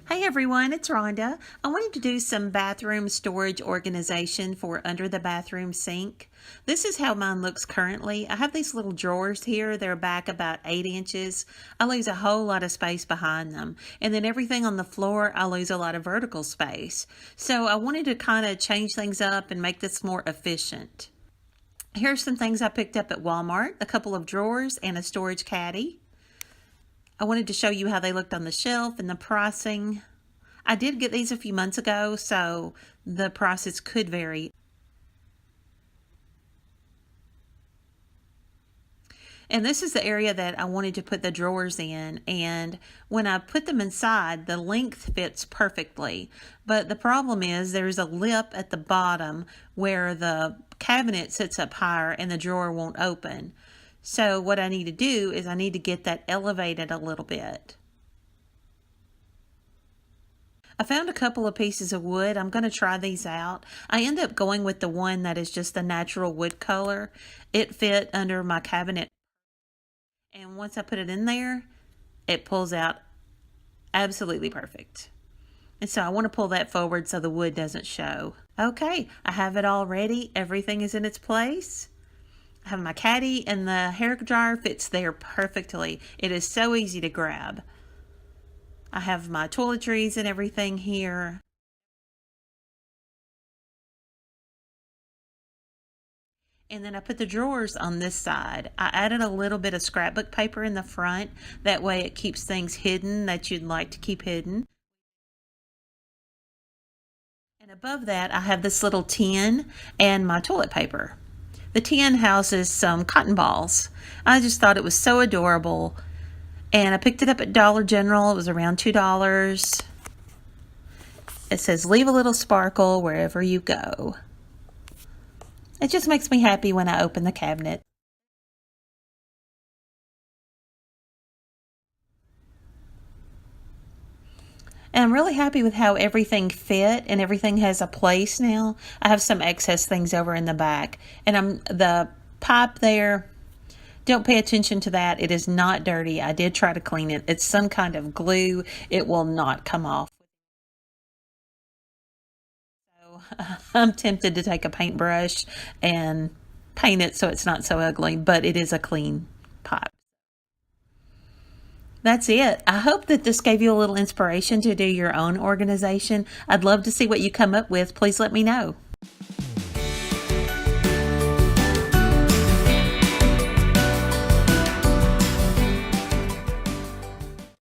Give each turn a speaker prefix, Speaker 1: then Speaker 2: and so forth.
Speaker 1: Hey everyone, it's Rhonda. I wanted to do some bathroom storage organization for under the bathroom sink. This is how mine looks currently. I have these little drawers here. They're back about 8 inches. I lose a whole lot of space behind them. And then everything on the floor, I lose a lot of vertical space. So I wanted to kind of change things up and make this more efficient. Here's some things I picked up at Walmart, a couple of drawers and a storage caddy. I wanted to show you how they looked on the shelf and the pricing. I did get these a few months ago, so the prices could vary. And this is the area that I wanted to put the drawers in, and when I put them inside, the length fits perfectly. But the problem is there's a lip at the bottom where the cabinet sits up higher and the drawer won't open. So what I need to do is I need to get that elevated a little bit. I found a couple of pieces of wood. I'm going to try these out. I end up going with the one that is just the natural wood color. It fit under my cabinet. And once I put it in there, it pulls out absolutely perfect. And so I want to pull that forward so the wood doesn't show. Okay, I have it all ready. Everything is in its place. I have my caddy and the hair dryer fits there perfectly. It is so easy to grab. I have my toiletries and everything here. And then I put the drawers on this side. I added a little bit of scrapbook paper in the front. That way it keeps things hidden that you'd like to keep hidden. And above that, I have this little tin and my toilet paper. The tin houses some cotton balls. I just thought it was so adorable. And I picked it up at Dollar General. It was around $2. It says, "Leave a little sparkle wherever you go." It just makes me happy when I open the cabinet. And I'm really happy with how everything fit and everything has a place now. I have some excess things over in the back. And the pipe there, don't pay attention to that. It is not dirty. I did try to clean it. It's some kind of glue. It will not come off. So I'm tempted to take a paintbrush and paint it so it's not so ugly, but it is a clean pipe. That's it. I hope that this gave you a little inspiration to do your own organization. I'd love to see what you come up with. Please let me know.